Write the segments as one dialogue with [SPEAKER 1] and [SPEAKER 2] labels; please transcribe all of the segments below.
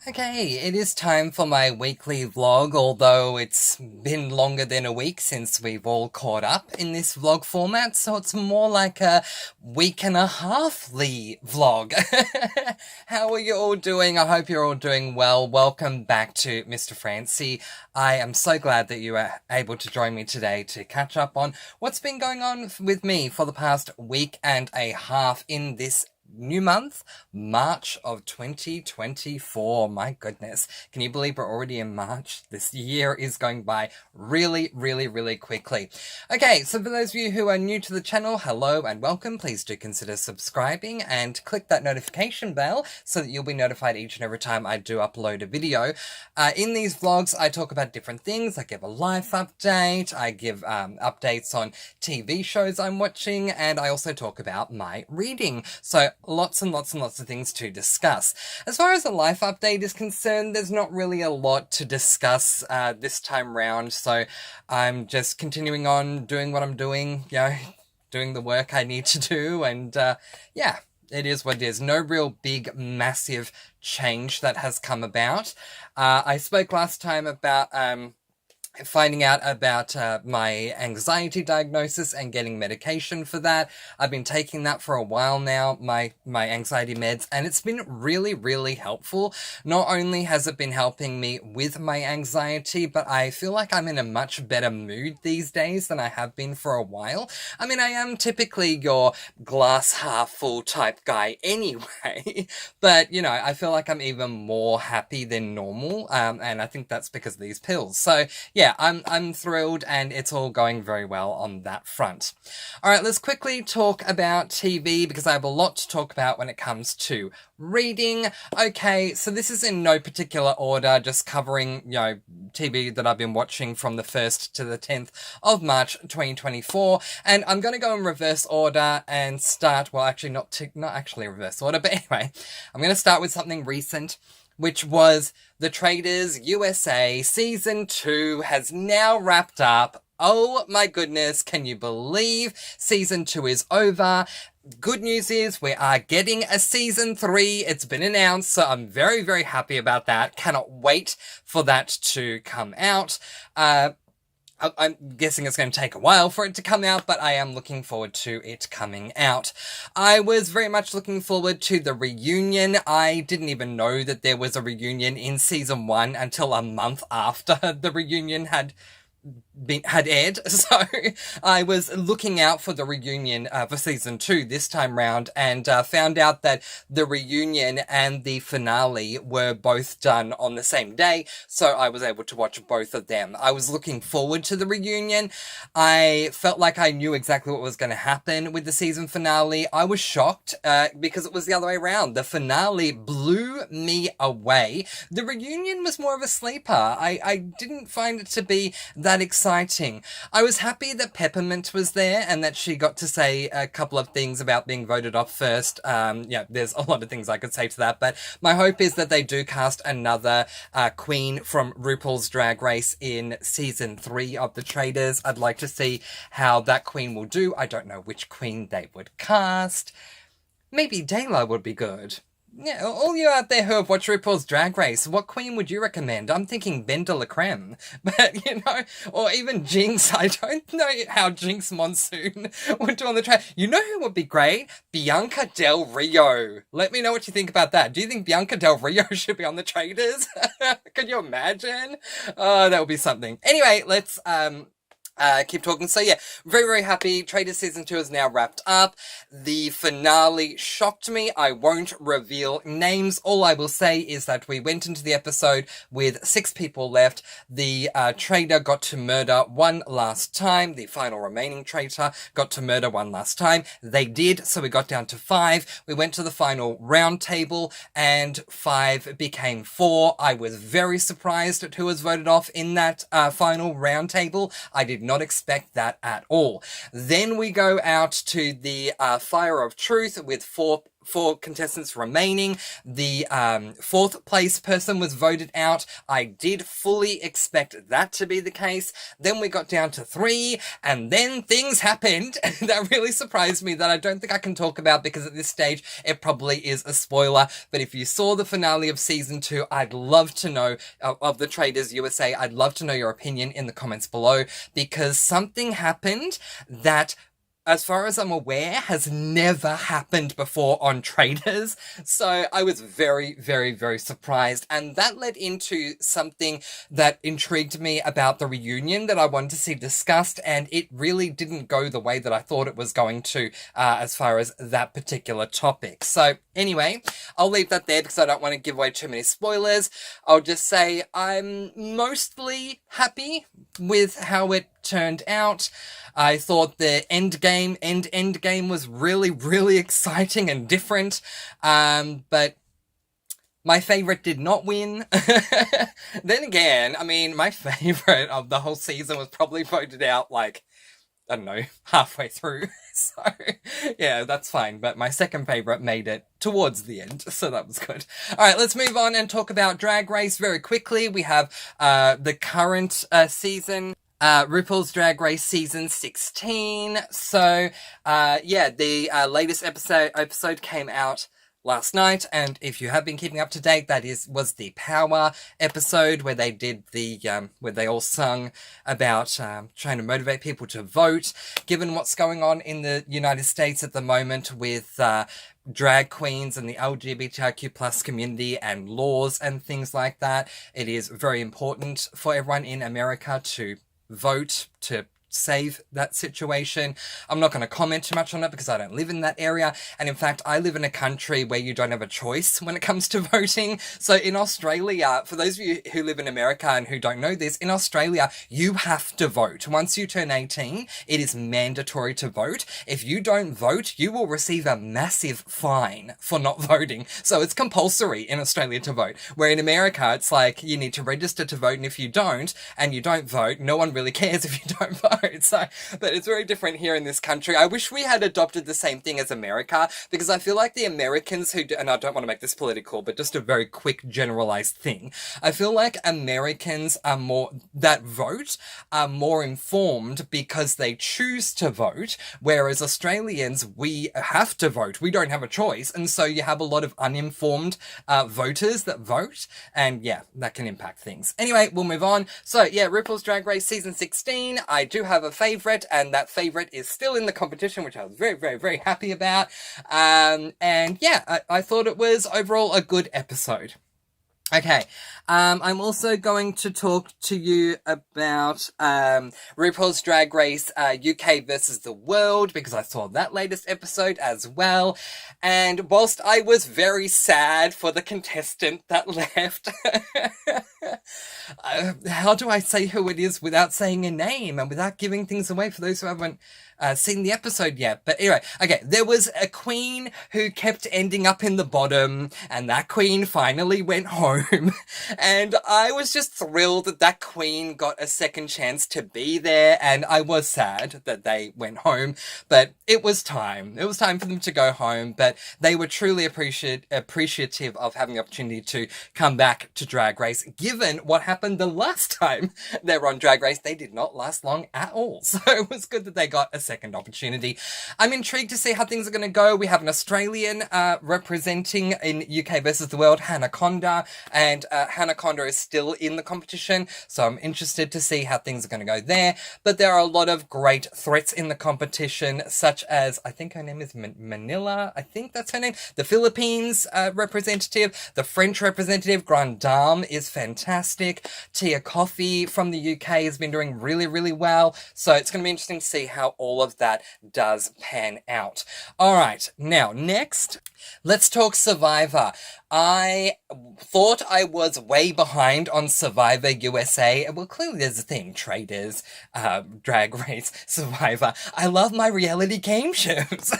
[SPEAKER 1] Okay, it is time for my weekly vlog, although it's been longer than a week since we've all caught up in this vlog format, so it's more like a week and a halfly vlog. How are you all doing? I hope you're all doing well. Welcome back to Mr. Francy. I am so glad that you are able to join me today to catch up on what's been going on with me for the past week and a half in this new month, March of 2024. My goodness. Can you believe we're already in March? This year is going by really, really, really quickly. Okay, so for those of you who are new to the channel, hello and welcome. Please do consider subscribing and click that notification bell so that you'll be notified each and every time I do upload a video. In these vlogs, I talk about different things. I give a life update, I give updates on TV shows I'm watching, and I also talk about my reading. So lots and lots and lots of things to discuss. As far as the life update is concerned, there's not really a lot to discuss this time round, so I'm just continuing on doing what I'm doing, doing the work I need to do, and yeah, it is what it is. No real big, massive change that has come about. I spoke last time about finding out about my anxiety diagnosis and getting medication for that. I've been taking that for a while now, my anxiety meds, and it's been really, really helpful. Not only has it been helping me with my anxiety, but I feel like I'm in a much better mood these days than I have been for a while. I mean, I am typically your glass half full type guy anyway, but, I feel like I'm even more happy than normal, and I think that's because of these pills. So, yeah, I'm thrilled, and it's all going very well on that front. All right, let's quickly talk about TV, because I have a lot to talk about when it comes to reading. Okay, so this is in no particular order, just covering, TV that I've been watching from the 1st to the 10th of March 2024, and I'm going to go in reverse order and start, well, actually not actually reverse order, but anyway, I'm going to start with something recent, which was The Traders USA Season 2 has now wrapped up. Oh my goodness, can you believe Season 2 is over? Good news is we are getting a Season 3. It's been announced, so I'm very, very happy about that. Cannot wait for that to come out. I'm guessing it's going to take a while for it to come out, but I am looking forward to it coming out. I was very much looking forward to the reunion. I didn't even know that there was a reunion in Season 1 until a month after the reunion had aired, so I was looking out for the reunion for Season 2 this time round, and found out that the reunion and the finale were both done on the same day, so I was able to watch both of them. I was looking forward to the reunion. I felt like I knew exactly what was going to happen with the season finale. I was shocked because it was the other way around. The finale blew me away. The reunion was more of a sleeper. I didn't find it to be that exciting. I was happy that Peppermint was there and that she got to say a couple of things about being voted off first. Yeah, there's a lot of things I could say to that, but my hope is that they do cast another queen from RuPaul's Drag Race in Season 3 of The Traders. I'd like to see how that queen will do. I don't know which queen they would cast. Maybe Dayla would be good. Yeah, all you out there who have watched RuPaul's Drag Race, what queen would you recommend? I'm thinking Ben de la Creme, but, or even Jinx. I don't know how Jinx Monsoon would do on the track. You know who would be great? Bianca Del Rio. Let me know what you think about that. Do you think Bianca Del Rio should be on the Traders? Could you imagine? Oh, that would be something. Anyway, let's, keep talking. So yeah, very, very happy. Traders Season 2 is now wrapped up. The finale shocked me. I won't reveal names. All I will say is that we went into the episode with 6 people left. The trader got to murder one last time. The final remaining traitor got to murder one last time. They did, so we got down to 5. We went to the final round table, and 5 became 4. I was very surprised at who was voted off in that final round table. I did not expect that at all. Then we go out to the Fire of Truth with 4 four contestants remaining. The fourth place person was voted out. I did fully expect that to be the case. Then we got down to 3, and then things happened that really surprised me that I don't think I can talk about because at this stage it probably is a spoiler. But if you saw the finale of season 2, I'd love to know, of the Traders USA, I'd love to know your opinion in the comments below, because something happened that, as far as I'm aware, has never happened before on Traders. So I was very, very, very surprised. And that led into something that intrigued me about the reunion that I wanted to see discussed. And it really didn't go the way that I thought it was going to, as far as that particular topic. So anyway, I'll leave that there because I don't want to give away too many spoilers. I'll just say I'm mostly happy with how it turned out. I thought the end game was really, really exciting and different. But my favourite did not win. Then again, I mean, my favourite of the whole season was probably voted out, like, I don't know, halfway through. So, yeah, that's fine. But my second favourite made it towards the end, so that was good. Alright, let's move on and talk about Drag Race very quickly. We have the current season. RuPaul's Drag Race season 16. So, yeah, the latest episode came out last night, and if you have been keeping up to date, was the Power episode where they did the, where they all sung about trying to motivate people to vote. Given what's going on in the United States at the moment with drag queens and the LGBTIQ plus community and laws and things like that, it is very important for everyone in America to vote to save that situation. I'm not going to comment too much on it because I don't live in that area, and in fact I live in a country where you don't have a choice when it comes to voting. So in Australia, for those of you who live in America and who don't know this, in Australia you have to vote. Once you turn 18, it is mandatory to vote. If you don't vote, you will receive a massive fine for not voting. So it's compulsory in Australia to vote, where in America it's like you need to register to vote, and if you don't and you don't vote, no one really cares if you don't vote. So, but it's very different here in this country. I wish we had adopted the same thing as America, because I feel like the Americans who do, and I don't want to make this political, but just a very quick generalized thing. I feel like Americans are that vote are more informed because they choose to vote, whereas Australians, we have to vote. We don't have a choice. And so you have a lot of uninformed voters that vote, and yeah, that can impact things. Anyway, we'll move on. So yeah, RuPaul's Drag Race season 16. I do have a favourite, and that favourite is still in the competition, which I was very, very, very happy about. And yeah, I thought it was overall a good episode. Okay, I'm also going to talk to you about RuPaul's Drag Race UK versus the World, because I saw that latest episode as well. And whilst I was very sad for the contestant that left, how do I say who it is without saying a name and without giving things away for those who haven't seen the episode yet? But anyway, okay, there was a queen who kept ending up in the bottom, and that queen finally went home. And I was just thrilled that that queen got a second chance to be there, and I was sad that they went home, but it was time. It was time for them to go home, but they were truly appreciative of having the opportunity to come back to Drag Race. Given what happened the last time they were on Drag Race, they did not last long at all. So it was good that they got a second opportunity. I'm intrigued to see how things are going to go. We have an Australian representing in UK versus the World, Hanaconda, and Hanaconda is still in the competition, so I'm interested to see how things are going to go there. But there are a lot of great threats in the competition, such as, I think her name is Manila, I think that's her name, the Philippines representative, the French representative, Grande Dame, is fantastic. Tia Coffee from the UK has been doing really, really well, so it's going to be interesting to see how all of that does pan out. Alright, now next, let's talk Survivor. I thought I was way behind on Survivor USA. Well, clearly there's a theme. Traders, Drag Race, Survivor. I love my reality game shows.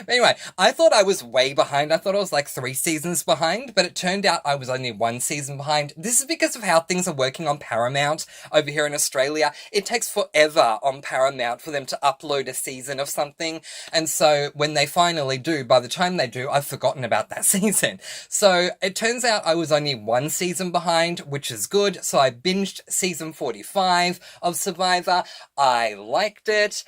[SPEAKER 1] Anyway, I thought I was way behind. I thought I was like 3 seasons behind, but it turned out I was only 1 season behind. This is because of how things are working on Paramount over here in Australia. It takes forever on Paramount for them to upload a season of something. And so when they finally do, by the time they do, I've forgotten about that season. So it turns out I was only 1 season behind, which is good. So I binged season 45 of Survivor. I liked it.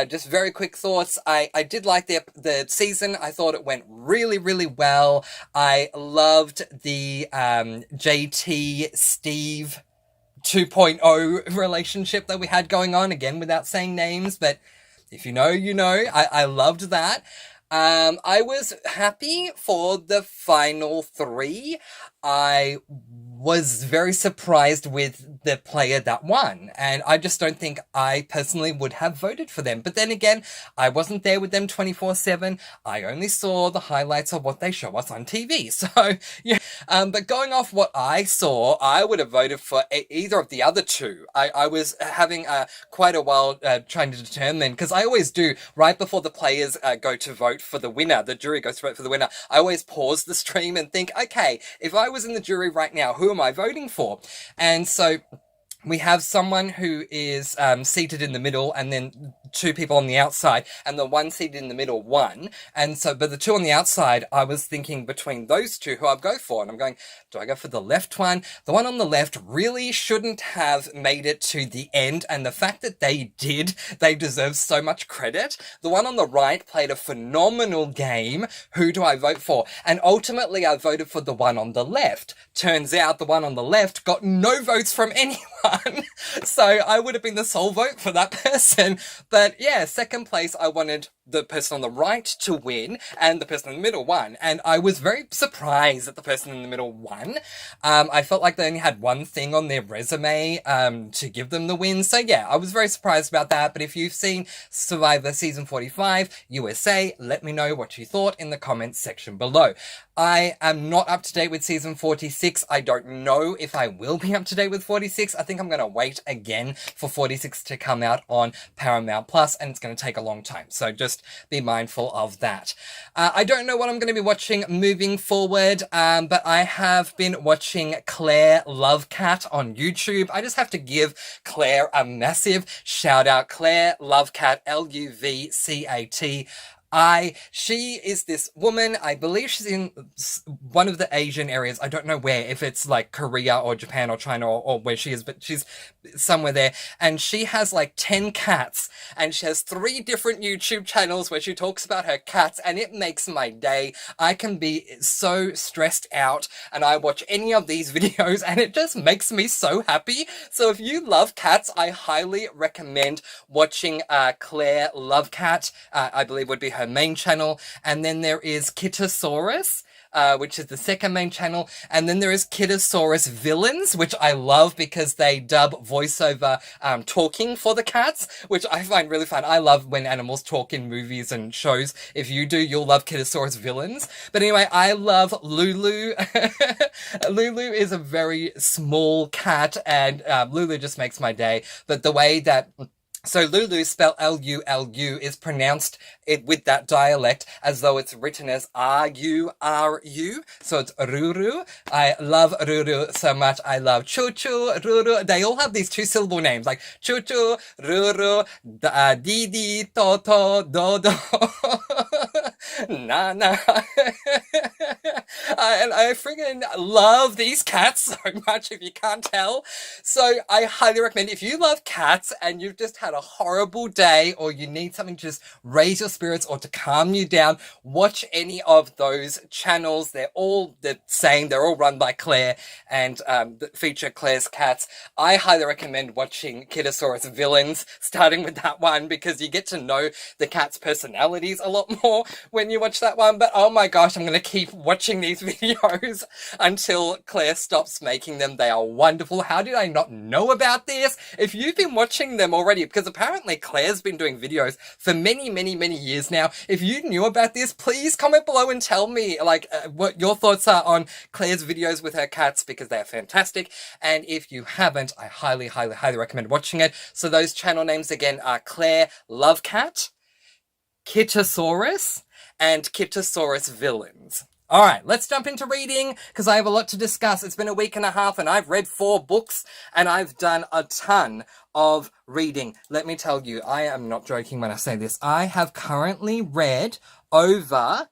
[SPEAKER 1] Just very quick thoughts. I did like the season. I thought it went really, really well. I loved the JT Steve 2.0 relationship that we had going on, again without saying names, but if you know, you know. I loved that. I was happy for the final 3. I was very surprised with the player that won, and I just don't think I personally would have voted for them. But then again, I wasn't there with them 24/7. I only saw the highlights of what they show us on TV. So, yeah. But going off what I saw, I would have voted for either of the other two. I was having quite a while trying to determine, because I always do, right before the players go to vote for the winner, the jury goes to vote for the winner, I always pause the stream and think, okay, if I was in the jury right now, who am I voting for? And so we have someone who is seated in the middle, and then 2 people on the outside, and the one seated in the middle won. And so, but the 2 on the outside, I was thinking between those 2 who I'd go for. And I'm going, do I go for the left one? The one on the left really shouldn't have made it to the end. And the fact that they did, they deserve so much credit. The one on the right played a phenomenal game. Who do I vote for? And ultimately, I voted for the one on the left. Turns out the one on the left got no votes from anyone. So I would have been the sole vote for that person. But yeah, second place, I wanted the person on the right to win, and the person in the middle won. And I was very surprised that the person in the middle won. I felt like they only had one thing on their resume to give them the win. So yeah, I was very surprised about that. But if you've seen Survivor Season 45 USA, let me know what you thought in the comments section below. I am not up to date with Season 46. I don't know if I will be up to date with 46. I think I'm going to wait again for 46 to come out on Paramount Plus, and it's going to take a long time. So just be mindful of that. I don't know what I'm going to be watching moving forward, but I have been watching Claire Lovecat on YouTube. I just have to give Claire a massive shout out. Claire Lovecat, Luvcat. She is this woman, I believe she's in one of the Asian areas. I don't know where, if it's like Korea or Japan or China or where she is, but she's somewhere there. And she has like 10 cats, and she has 3 different YouTube channels where she talks about her cats, and it makes my day. I can be so stressed out, and I watch any of these videos, and it just makes me so happy. So if you love cats, I highly recommend watching Claire Lovecat. I believe would be her main channel. And then there is Kitasaurus, which is the second main channel. And then there is Kitasaurus Villains, which I love because they dub voiceover talking for the cats, which I find really fun. I love when animals talk in movies and shows. If you do, you'll love Kitasaurus Villains. But anyway, I love Lulu. Lulu is a very small cat, and Lulu just makes my day. But the way that... So Lulu, spelled Lulu, is pronounced it with that dialect as though it's written as R-U-R-U. So it's Ruru. I love Ruru so much. I love Choo-Choo, Ruru. They all have these 2-syllable names like Choo-Choo, Ruru, Didi, Toto, Dodo, Nana. And I friggin' love these cats so much, if you can't tell. So I highly recommend, if you love cats and you've just had a horrible day, or you need something to just raise your spirits or to calm you down, watch any of those channels. They're all the same. They're all run by Claire, and feature Claire's cats. I highly recommend watching Kitasaurus Villains, starting with that one, because you get to know the cats' personalities a lot more when you watch that one. But oh my gosh, I'm going to keep watching these videos until Claire stops making them. They are wonderful. How did I not know about this? If you've been watching them already, because apparently Claire's been doing videos for many, many, many years now. If you knew about this, please comment below and tell me what your thoughts are on Claire's videos with her cats, because they are fantastic. And if you haven't, I highly, highly, highly recommend watching it. So those channel names again are Claire Lovecat, Kitasaurus, and Kitasaurus villains. Alright, let's jump into reading, because I have a lot to discuss. It's been a week and a half, and I've read 4 books, and I've done a ton of reading. Let me tell you, I am not joking when I say this. I have currently read over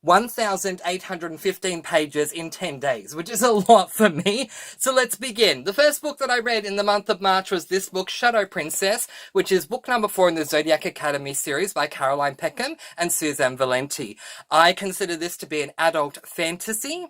[SPEAKER 1] 1,815 pages in 10 days, which is a lot for me. So let's begin. The first book that I read in the month of March was this book, Shadow Princess, which is book number 4 in the Zodiac Academy series by Caroline Peckham and Suzanne Valenti. I consider this to be an adult fantasy,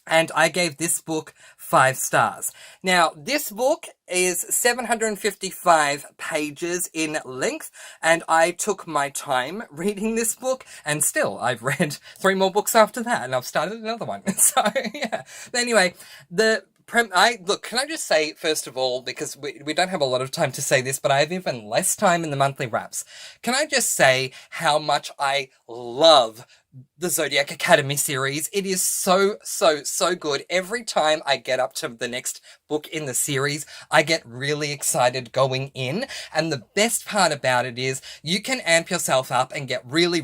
[SPEAKER 1] and I gave this book 5 stars. Now, this book is 755 pages in length, and I took my time reading this book, and still, I've read 3 more books after that, and I've started another one. So, yeah. But anyway, can I just say, first of all, because we don't have a lot of time to say this, but I have even less time in the monthly wraps. Can I just say how much I love the Zodiac Academy series? It is so good. Every time I get up to the next book in the series, I get really excited going in. And the best part about it is you can amp yourself up and get really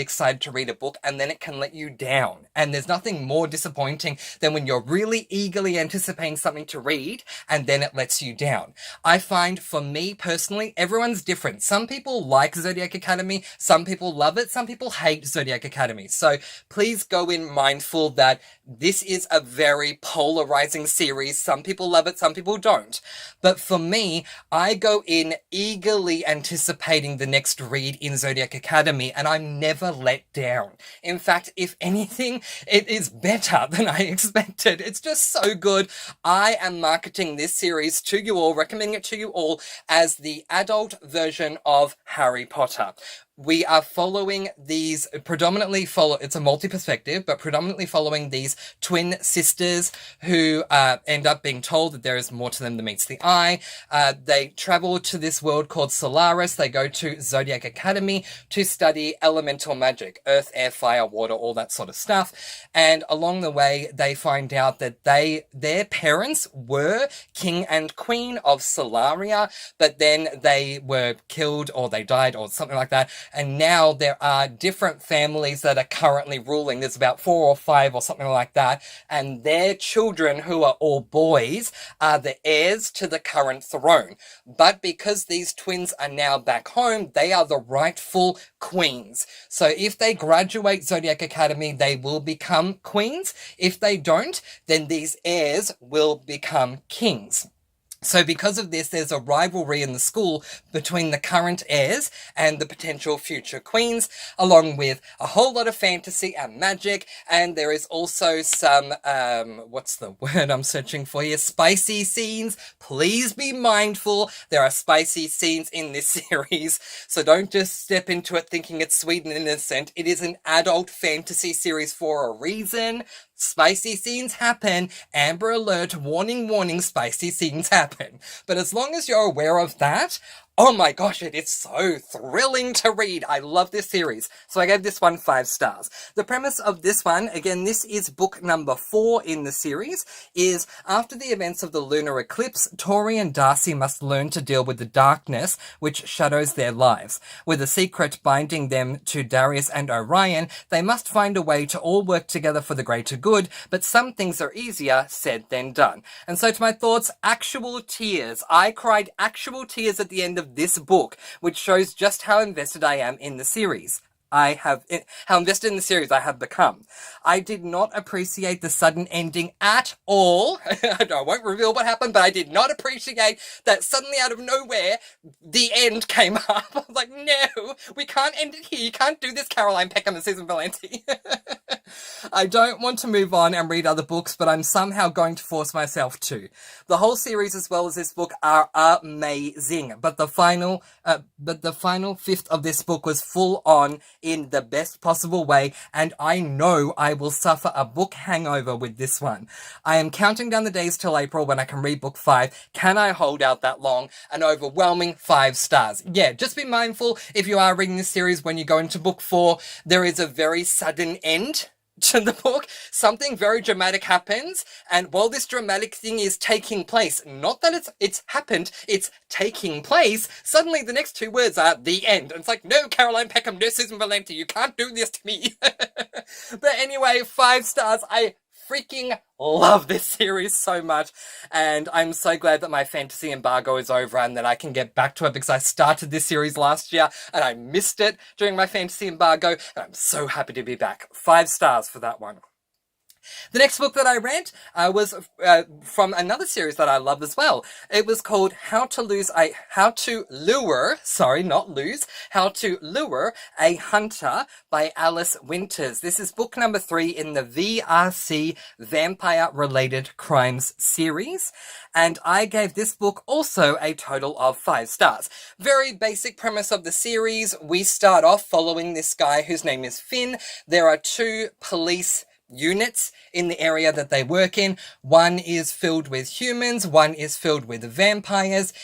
[SPEAKER 1] excited to read a book, and then it can let you down. And there's nothing more disappointing than when you're really eagerly anticipating something to read and then it lets you down. I find, for me personally, everyone's different. Some people like Zodiac Academy, some people love it, some people hate Zodiac Academy. So please go in mindful that this is a very polarizing series. Some people love it, some people don't. But for me, I go in eagerly anticipating the next read in Zodiac Academy, and I'm never let down. In fact, if anything, it is better than I expected. It's just so good. I am marketing this series to you all, recommending it to you all as the adult version of Harry Potter. We are following these, it's a multi-perspective, but predominantly following these twin sisters who end up being told that there is more to them than meets the eye. They travel to this world called Solaris. They go to Zodiac Academy to study elemental magic, earth, air, fire, water, all that sort of stuff. And along the way, they find out that their parents were king and queen of Solaria, but then they were killed or they died or something like that. And now there are different families that are currently ruling. There's about 4 or 5 or something like that. And their children, who are all boys, are the heirs to the current throne. But because these twins are now back home, they are the rightful queens. So if they graduate Zodiac Academy, they will become queens. If they don't, then these heirs will become kings. So because of this, there's a rivalry in the school between the current heirs and the potential future queens, along with a whole lot of fantasy and magic. And there is also some, what's the word I'm searching for here? Spicy scenes. Please be mindful. There are spicy scenes in this series. So don't just step into it thinking it's sweet and innocent. It is an adult fantasy series for a reason. Spicy scenes happen. Amber alert, warning, spicy scenes happen. But as long as you're aware of that, oh my gosh, it is so thrilling to read. I love this series. So I gave this one 5 stars. The premise of this one, again, this is book number 4 in the series, is after the events of the lunar eclipse, Tori and Darcy must learn to deal with the darkness which shadows their lives. With a secret binding them to Darius and Orion, they must find a way to all work together for the greater good, but some things are easier said than done. And so to my thoughts, actual tears. I cried actual tears at the end of this book, which shows just how invested I am in the series. How invested in the series I have become. I did not appreciate the sudden ending at all. I won't reveal what happened, but I did not appreciate that suddenly out of nowhere, the end came up. I was like, no, we can't end it here. You can't do this, Caroline Peckham and Susan Valenti. I don't want to move on and read other books, but I'm somehow going to force myself to. The whole series, as well as this book, are amazing. But the final fifth of this book was full on in the best possible way, and I know I will suffer a book hangover with this one. I am counting down the days till April when I can read book 5. Can I hold out that long? An overwhelming 5 stars. Yeah, just be mindful if you are reading this series when you go into book 4, there is a very sudden end. to the book, something very dramatic happens, and while this dramatic thing is taking place, not that it's happened, it's taking place, suddenly the next two words are the end. And it's like, no, Caroline Peckham, no, Susan Valenti, you can't do this to me. But anyway, 5 stars. I freaking love this series so much, and I'm so glad that my fantasy embargo is over and that I can get back to it, because I started this series last year and I missed it during my fantasy embargo, and I'm so happy to be back. 5 stars for that one. The next book that I read was from another series that I love as well. It was called How to Lure a Hunter by Alice Winters. This is book number 3 in the VRC Vampire-Related Crimes series, and I gave this book also a total of 5 stars. Very basic premise of the series. We start off following this guy whose name is Finn. There are 2 police units in the area that they work in. One is filled with humans, one is filled with vampires.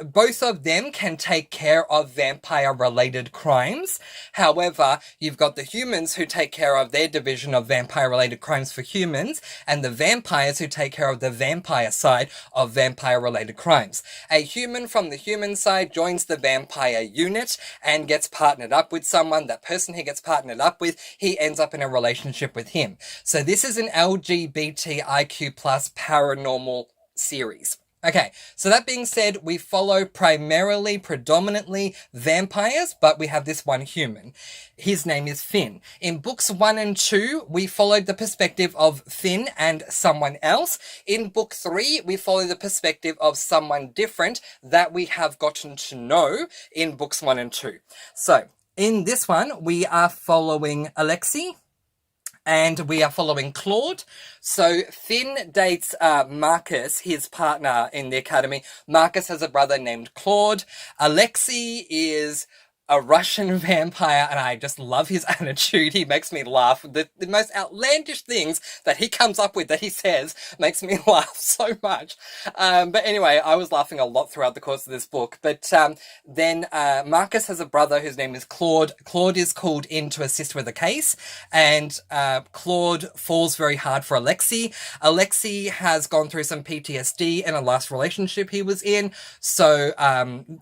[SPEAKER 1] Both of them can take care of vampire-related crimes. However, you've got the humans who take care of their division of vampire-related crimes for humans, and the vampires who take care of the vampire side of vampire-related crimes. A human from the human side joins the vampire unit and gets partnered up with someone. That person he gets partnered up with, he ends up in a relationship with him. So this is an LGBTIQ+ paranormal series. Okay, so that being said, we follow predominantly vampires, but we have this one human. His name is Finn. In books 1 and 2, we followed the perspective of Finn and someone else. In book 3, we follow the perspective of someone different that we have gotten to know in books 1 and 2. So, in this one, we are following Alexei, and we are following Claude. So Finn dates Marcus, his partner in the academy. Marcus has a brother named Claude. Alexei is a Russian vampire, and I just love his attitude. He makes me laugh. The most outlandish things that he comes up with that he says makes me laugh so much. But anyway, I was laughing a lot throughout the course of this book. But then Marcus has a brother whose name is Claude. Claude is called in to assist with a case, and Claude falls very hard for Alexei. Alexei has gone through some PTSD in a last relationship he was in, so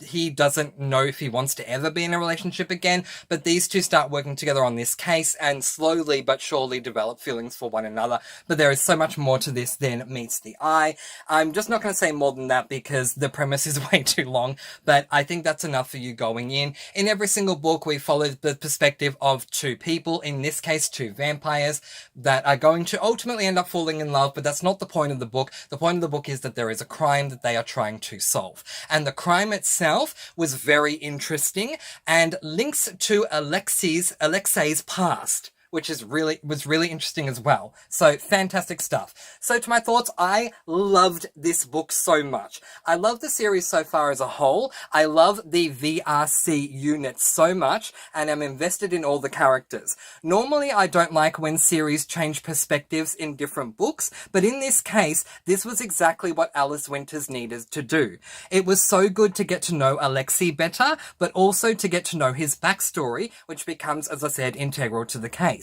[SPEAKER 1] he doesn't know if he wants to ever be in a relationship again, but these two start working together on this case and slowly but surely develop feelings for one another. But there is so much more to this than meets the eye. I'm just not going to say more than that because the premise is way too long, but I think that's enough for you going in. In every single book, we follow the perspective of 2 people, in this case 2 vampires, that are going to ultimately end up falling in love, but that's not the point of the book. The point of the book is that there is a crime that they are trying to solve. And the crime itself was very interesting and links to Alexei's past, which was really interesting as well. So fantastic stuff. So to my thoughts, I loved this book so much. I love the series so far as a whole. I love the VRC unit so much, and I'm invested in all the characters. Normally, I don't like when series change perspectives in different books, but in this case, this was exactly what Alice Winters needed to do. It was so good to get to know Alexei better, but also to get to know his backstory, which becomes, as I said, integral to the case.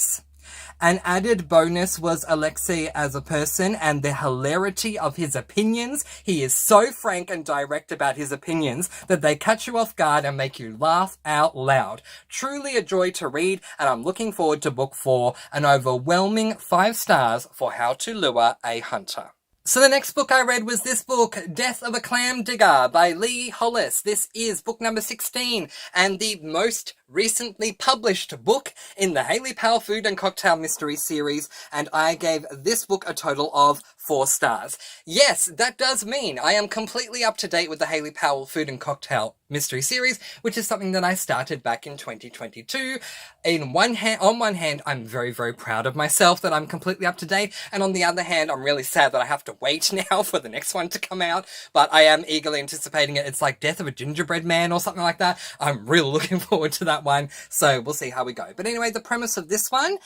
[SPEAKER 1] An added bonus was Alexei as a person and the hilarity of his opinions. He is so frank and direct about his opinions that they catch you off guard and make you laugh out loud. Truly a joy to read, and I'm looking forward to book 4, an overwhelming 5 stars for How to Lure a Hunter. So the next book I read was this book, Death of a Clam Digger by Lee Hollis. This is book number 16 and the most recently published book in the Hayley Powell Food and Cocktail Mystery series, and I gave this book a total of 4 stars. Yes, that does mean I am completely up to date with the Hayley Powell Food and Cocktail Mystery series, which is something that I started back in 2022. On one hand, I'm very, very proud of myself that I'm completely up to date, and on the other hand, I'm really sad that I have to wait now for the next one to come out, but I am eagerly anticipating it. It's like Death of a Gingerbread Man or something like that. I'm really looking forward to that that one, so we'll see how we go. But anyway, the premise of this one,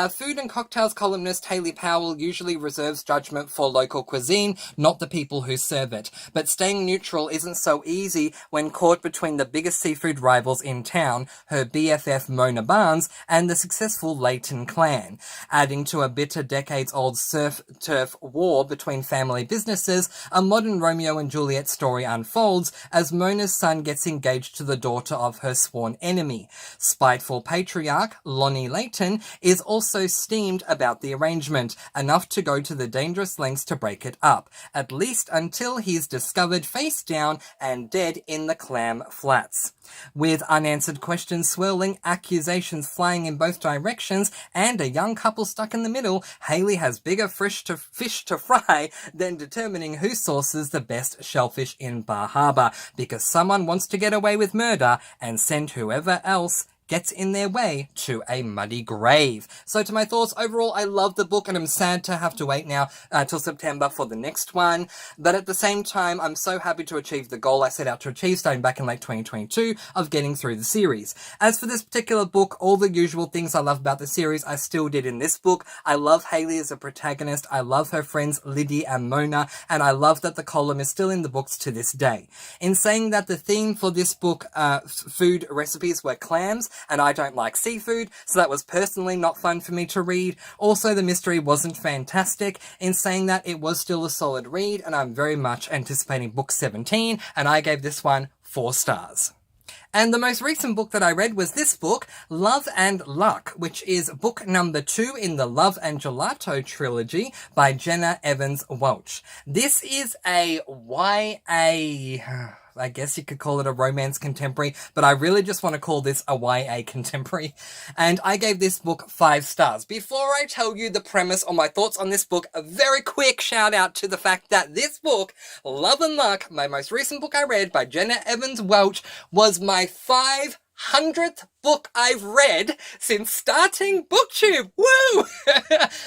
[SPEAKER 1] food and cocktails columnist Hayley Powell usually reserves judgment for local cuisine, not the people who serve it. But staying neutral isn't so easy when caught between the biggest seafood rivals in town, her BFF Mona Barnes, and the successful Leighton clan. Adding to a bitter decades-old surf-turf war between family businesses, a modern Romeo and Juliet story unfolds as Mona's son gets engaged to the daughter of her sworn enemy. Spiteful patriarch Lonnie Leighton is also steamed about the arrangement, enough to go to the dangerous lengths to break it up, at least until he's discovered face down and dead in the Clam Flats. With unanswered questions swirling, accusations flying in both directions, and a young couple stuck in the middle, Hayley has bigger fish to fry than determining who sources the best shellfish in Bar Harbor, because someone wants to get away with murder and send whoever else gets in their way to a muddy grave. So to my thoughts, overall, I love the book and I'm sad to have to wait now till September for the next one. But at the same time, I'm so happy to achieve the goal I set out to achieve starting back in late 2022 of getting through the series. As for this particular book, all the usual things I love about the series, I still did in this book. I love Hayley as a protagonist. I love her friends Liddy and Mona, and I love that the column is still in the books to this day. In saying that, the theme for this book, food recipes, were clams, and I don't like seafood, so that was personally not fun for me to read. Also, the mystery wasn't fantastic. In saying that, it was still a solid read, and I'm very much anticipating book 17, and I gave this one 4 stars. And the most recent book that I read was this book, Love and Luck, which is book number 2 in the Love and Gelato trilogy by Jenna Evans Welch. This is a YA... I guess you could call it a romance contemporary, but I really just want to call this a YA contemporary. And I gave this book 5 stars. Before I tell you the premise or my thoughts on this book, a very quick shout out to the fact that this book, Love and Luck, my most recent book I read by Jenna Evans Welch, was my 500th book I've read since starting BookTube. Woo!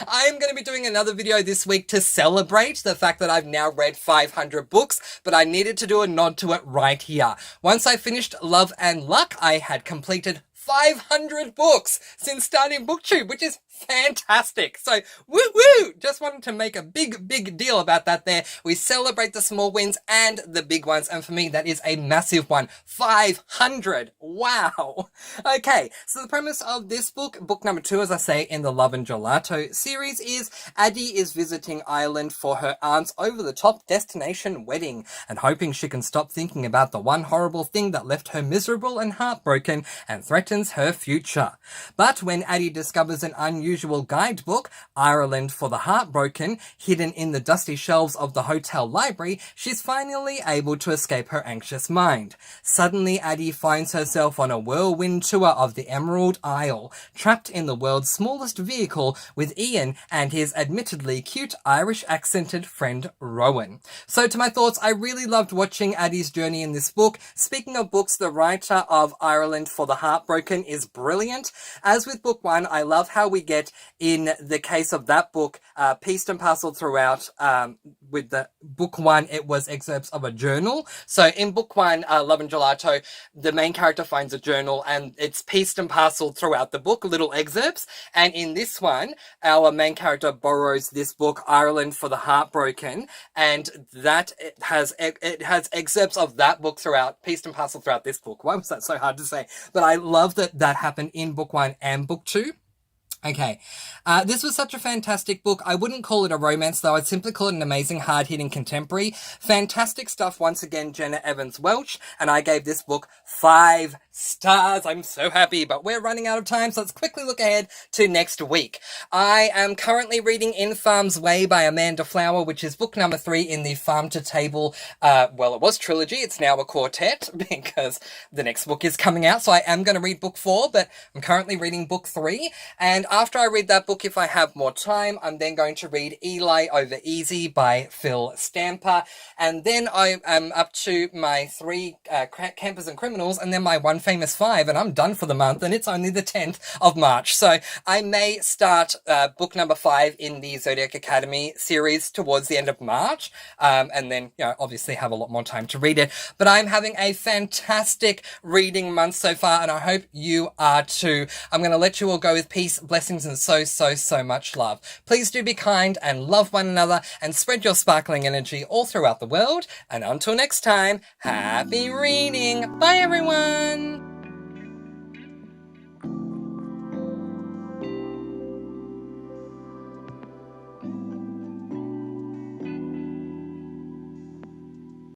[SPEAKER 1] I am going to be doing another video this week to celebrate the fact that I've now read 500 books, but I needed to do a nod to it right here. Once I finished Love and Luck, I had completed 500 books since starting BookTube, which is fantastic. So, woo woo! Just wanted to make a big deal about that there. We celebrate the small wins and the big ones, and for me, that is a massive one. 500! Wow! Okay, so the premise of this book, book number 2, as I say, in the Love and Gelato series, is Addie is visiting Ireland for her aunt's over-the-top destination wedding, and hoping she can stop thinking about the one horrible thing that left her miserable and heartbroken and threatens her future. But when Addie discovers an unusual guidebook, Ireland for the Heartbroken, hidden in the dusty shelves of the hotel library, she's finally able to escape her anxious mind. Suddenly, Addie finds herself on a whirlwind tour of the Emerald Isle, trapped in the world's smallest vehicle with Ian and his admittedly cute Irish-accented friend Rowan. So to my thoughts, I really loved watching Addie's journey in this book. Speaking of books, the writer of Ireland for the Heartbroken is brilliant. As with book 1, I love how we get, in the case of that book, pieced and parceled throughout. With the book 1, it was excerpts of a journal. So in book 1, Love and Gelato, the main character finds a journal and it's pieced and parceled throughout the book, little excerpts. And in this one, our main character borrows this book, Ireland for the Heartbroken, and that it has excerpts of that book throughout, pieced and parceled throughout this book. Why was that so hard to say? But I love that happened in book 1 and book 2. Okay, this was such a fantastic book. I wouldn't call it a romance, though. I'd simply call it an amazing, hard-hitting contemporary. Fantastic stuff, once again, Jenna Evans Welch, and I gave this book 5 stars. I'm so happy, but we're running out of time, so let's quickly look ahead to next week. I am currently reading In Farm's Way by Amanda Flower, which is book number 3 in the Farm to Table, well, it was trilogy. It's now a quartet, because the next book is coming out, so I am going to read book 4, but I'm currently reading book 3, and after I read that book, if I have more time, I'm then going to read Eli Over Easy by Phil Stamper. And then I am up to my 3 Campers and Criminals, and then my One Famous 5, and I'm done for the month, and it's only the 10th of March. So I may start book number 5 in the Zodiac Academy series towards the end of March, and then, obviously have a lot more time to read it. But I'm having a fantastic reading month so far, and I hope you are too. I'm going to let you all go with peace, blessings, and so much love. Please do be kind and love one another and spread your sparkling energy all throughout the world. And until next time, happy reading. Bye, everyone.